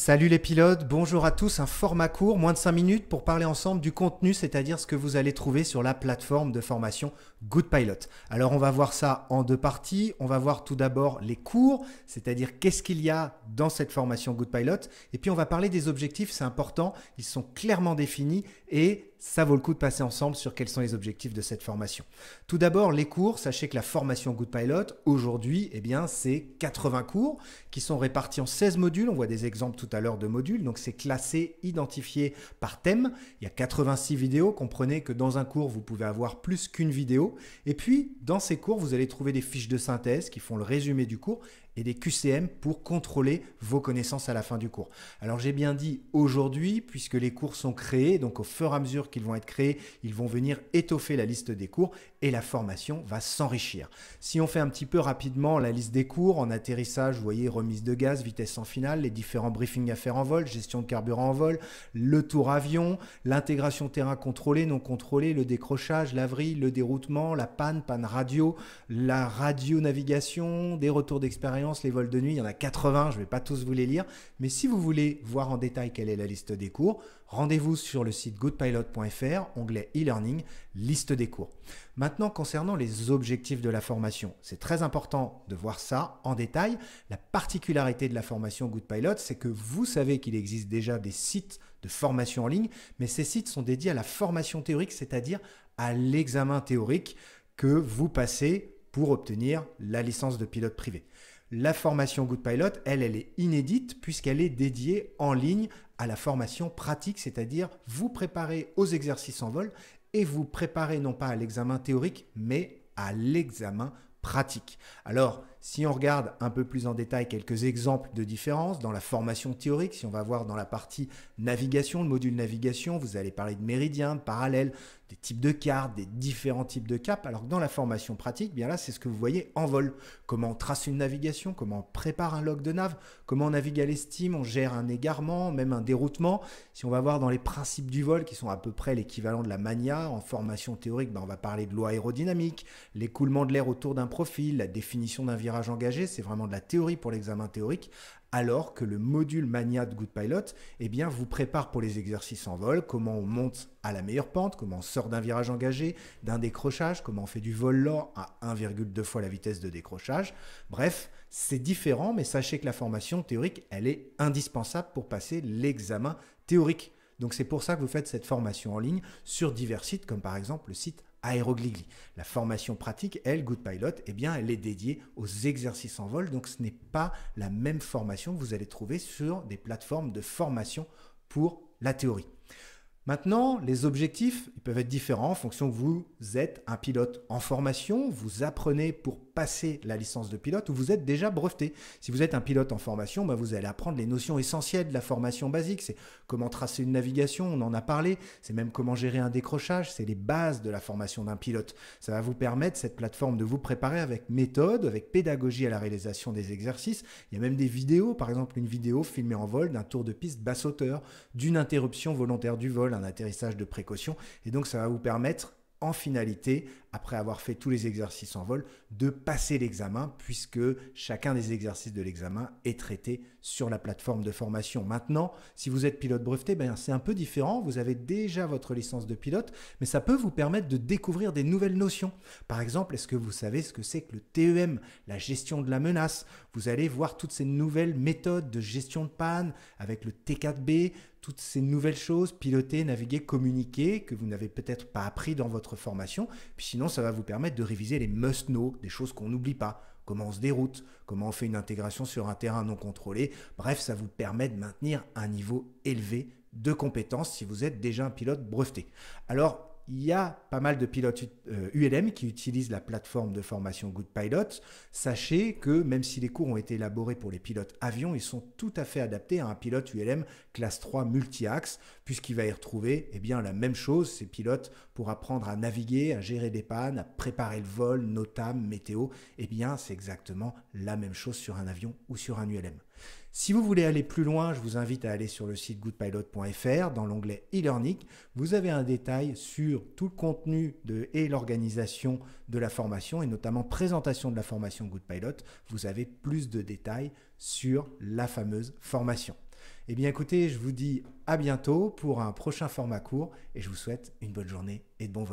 Salut les pilotes, bonjour à tous, un format court, moins de 5 minutes pour parler ensemble du contenu, c'est-à-dire ce que vous allez trouver sur la plateforme de formation GoodPilot. Alors on va voir ça en deux parties, on va voir tout d'abord les cours, c'est-à-dire qu'est-ce qu'il y a dans cette formation GoodPilot, et puis on va parler des objectifs, c'est important, ils sont clairement définis et ça vaut le coup de passer ensemble sur quels sont les objectifs de cette formation. Tout d'abord, les cours, sachez que la formation GoodPilot, aujourd'hui, c'est 80 cours qui sont répartis en 16 modules. On voit des exemples tout à l'heure de modules, donc c'est classé, identifié par thème. Il y a 86 vidéos, comprenez que dans un cours, vous pouvez avoir plus qu'une vidéo. Et puis, dans ces cours, vous allez trouver des fiches de synthèse qui font le résumé du cours et des QCM pour contrôler vos connaissances à la fin du cours. Alors j'ai bien dit aujourd'hui, puisque les cours sont créés, donc au fur et à mesure qu'ils vont être créés, ils vont venir étoffer la liste des cours et la formation va s'enrichir. Si on fait un petit peu rapidement la liste des cours, en atterrissage, vous voyez remise de gaz, vitesse en finale, les différents briefings à faire en vol, gestion de carburant en vol, le tour avion, l'intégration terrain contrôlé, non contrôlé, le décrochage, la vrille, le déroutement, la panne radio, la radio-navigation, des retours d'expérience, les vols de nuit, il y en a 80, je ne vais pas tous vous les lire, mais si vous voulez voir en détail quelle est la liste des cours, rendez-vous sur le site goodpilot.fr, onglet e-learning, liste des cours. Maintenant, concernant les objectifs de la formation, c'est très important de voir ça en détail. La particularité de la formation GoodPilot, c'est que vous savez qu'il existe déjà des sites de formation en ligne, mais ces sites sont dédiés à la formation théorique, c'est-à-dire à l'examen théorique que vous passez pour obtenir la licence de pilote privé. La formation GoodPilot, elle est inédite puisqu'elle est dédiée en ligne à la formation pratique, c'est-à-dire vous préparez aux exercices en vol et vous préparez non pas à l'examen théorique, mais à l'examen pratique. Alors, si on regarde un peu plus en détail quelques exemples de différences dans la formation théorique, si on va voir dans la partie navigation, le module navigation, vous allez parler de méridien, de parallèle, des types de cartes, des différents types de caps, alors que dans la formation pratique, bien là, c'est ce que vous voyez en vol. Comment on trace une navigation, comment on prépare un log de nav, comment on navigue à l'estime, on gère un égarement, même un déroutement. Si on va voir dans les principes du vol, qui sont à peu près l'équivalent de la mania, en formation théorique, on va parler de loi aérodynamique, l'écoulement de l'air autour d'un profil, la définition d'un virage engagé, c'est vraiment de la théorie pour l'examen théorique, alors que le module mania de GoodPilot vous prépare pour les exercices en vol, comment on monte à la meilleure pente, comment on sort d'un virage engagé, d'un décrochage, comment on fait du vol lent à 1,2 fois la vitesse de décrochage. Bref, c'est différent, mais sachez que la formation théorique, elle est indispensable pour passer l'examen théorique. Donc c'est pour ça que vous faites cette formation en ligne sur divers sites, comme par exemple le site Aérogligli. La formation pratique, elle, GoodPilot, elle est dédiée aux exercices en vol, donc ce n'est pas la même formation que vous allez trouver sur des plateformes de formation pour la théorie. Maintenant, les objectifs, ils peuvent être différents en fonction que vous êtes un pilote en formation, vous apprenez pour passer la licence de pilote ou vous êtes déjà breveté. Si vous êtes un pilote en formation, vous allez apprendre les notions essentielles de la formation basique. C'est comment tracer une navigation, on en a parlé. C'est même comment gérer un décrochage. C'est les bases de la formation d'un pilote. Ça va vous permettre, cette plateforme, de vous préparer avec méthode, avec pédagogie à la réalisation des exercices. Il y a même des vidéos, par exemple une vidéo filmée en vol d'un tour de piste basse hauteur, d'une interruption volontaire du vol, un atterrissage de précaution. Et donc, ça va vous permettre, en finalité, après avoir fait tous les exercices en vol, de passer l'examen puisque chacun des exercices de l'examen est traité sur la plateforme de formation. Maintenant, si vous êtes pilote breveté, c'est un peu différent. Vous avez déjà votre licence de pilote, mais ça peut vous permettre de découvrir des nouvelles notions. Par exemple, est-ce que vous savez ce que c'est que le TEM, la gestion de la menace? Vous allez voir toutes ces nouvelles méthodes de gestion de panne avec le T4B, toutes ces nouvelles choses, piloter, naviguer, communiquer, que vous n'avez peut-être pas appris dans votre formation. Puis sinon, ça va vous permettre de réviser les must-know, des choses qu'on n'oublie pas. Comment on se déroute, comment on fait une intégration sur un terrain non contrôlé. Bref, ça vous permet de maintenir un niveau élevé de compétences si vous êtes déjà un pilote breveté. Alors, il y a pas mal de pilotes ULM qui utilisent la plateforme de formation GoodPilot. Sachez que même si les cours ont été élaborés pour les pilotes avions, ils sont tout à fait adaptés à un pilote ULM classe 3 multi-axe, puisqu'il va y retrouver la même chose, ces pilotes, pour apprendre à naviguer, à gérer des pannes, à préparer le vol, NOTAM, météo. C'est exactement la même chose sur un avion ou sur un ULM. Si vous voulez aller plus loin, je vous invite à aller sur le site goodpilot.fr. Dans l'onglet e-learning, vous avez un détail sur tout le contenu et l'organisation de la formation et notamment présentation de la formation GoodPilot. Vous avez plus de détails sur la fameuse formation. Eh bien écoutez, je vous dis à bientôt pour un prochain format court et je vous souhaite une bonne journée et de bons vols.